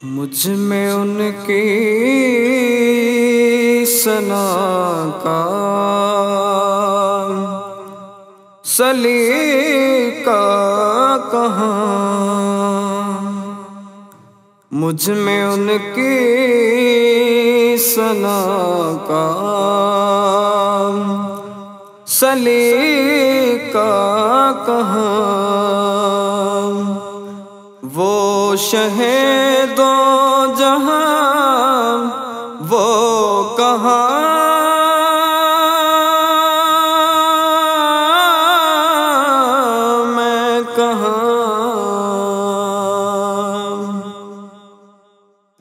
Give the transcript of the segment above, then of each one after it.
مجھ میں ان کی ثنا کا سلیقہ کہاں، مجھ میں ان کی ثنا کا سلیقہ کہاں، وہ شہید و جہاں وہ کہاں، میں کہاں،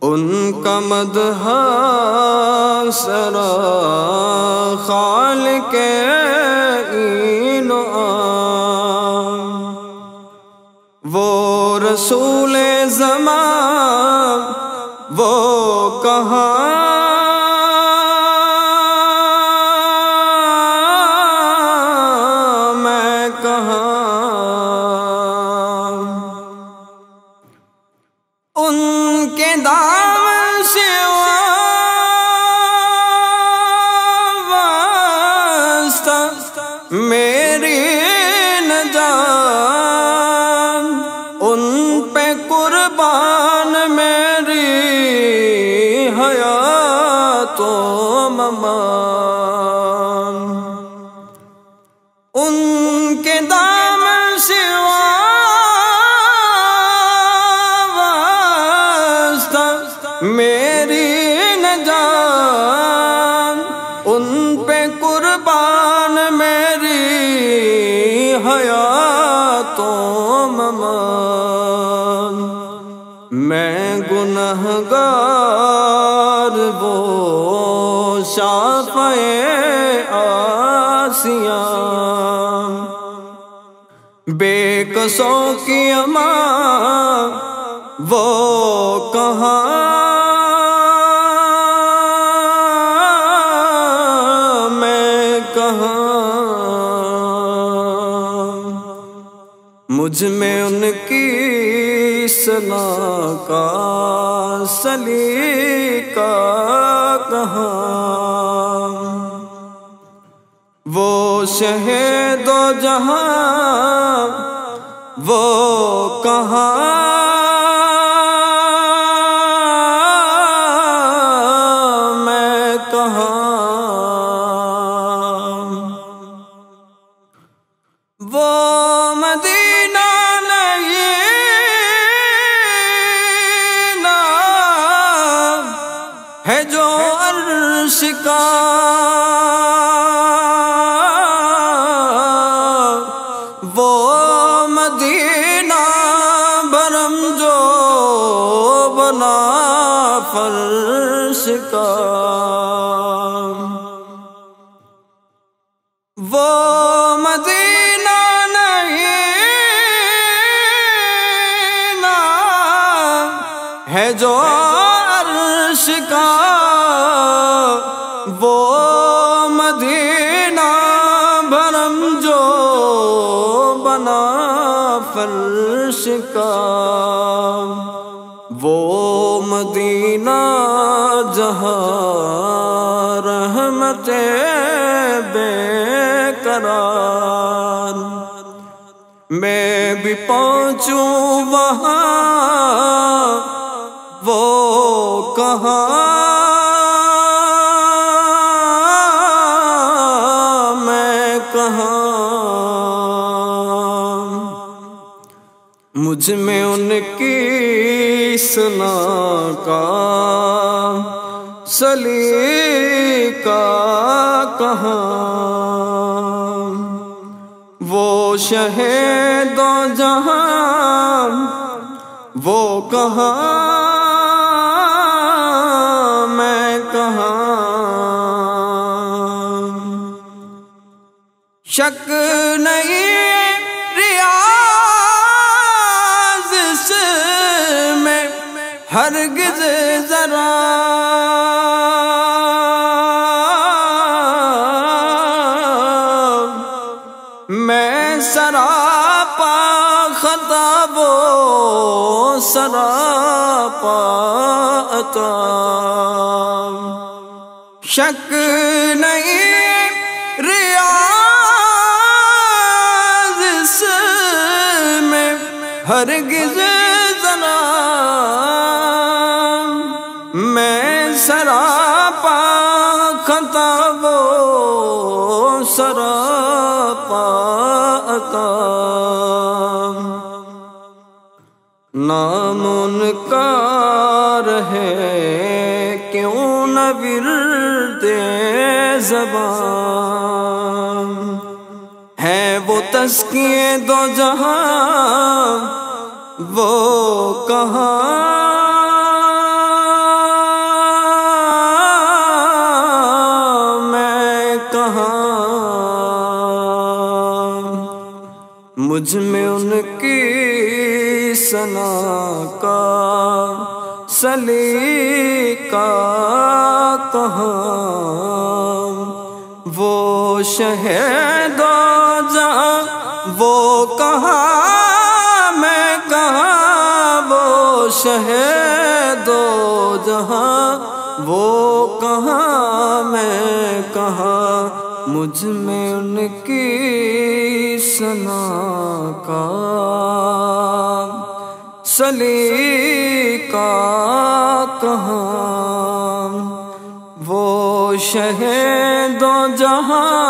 ان کا مدح سرا خالق این و عام، وہ رسول زمان وہ کہاں، میں کہاں، ان کے دامن سے واسطہ میری نجات، ان پہ قربان میری حیات و ممات، ان کے دامن سے واسطہ میری نجات، ان پہ قربان میری حیات و ممات، میں گنہگار وہ شافع آسیاں، بے کسوں کی اماں وہ کہاں، میں کہاں، مجھ میں ان کی ثنا کا سلیقہ کہاں، وہ شہید و جہاں وہ کہاں، میں کہاں، وہ مدینہ ہے جو عرش کا وہ مدینہ برم جو بنا فرش کا، وہ مدینہ نہیں ہے جو عرش کا، وہ مدینہ بھرم جو بنا فرش کا، وہ مدینہ جہاں رحمت بے قرار، میں بھی پہنچوں وہاں وہ کہاں، میں کہاں، مجھ میں ان کی ثنا کا سلیقہ کہاں، وہ شہید و جہاں وہ کہاں، میں کہاں، شک نہیں ریاض سے میں ہرگز ذرا، میں سراپا خطا وہ سراپا پاتا، شک نہیں ریاض اس میں ہرگز ذرا، میں سراپا خطا وہ سراپا عطا، نام ان کا رہے کیوں نہ ورد زبان، ہے وہ تزکیے دو جہاں وہ کہاں، میں کہاں، مجھ میں ان کی ثنا کا سلیقہ کہاں، وہ شہید جہاں وہ کہاں، میں کہاں، وہ شہید جہاں وہ کہاں، میں کہاں، مجھ میں ان کی ثنا کا سلیقہ کہاں، وہ شہید جہاں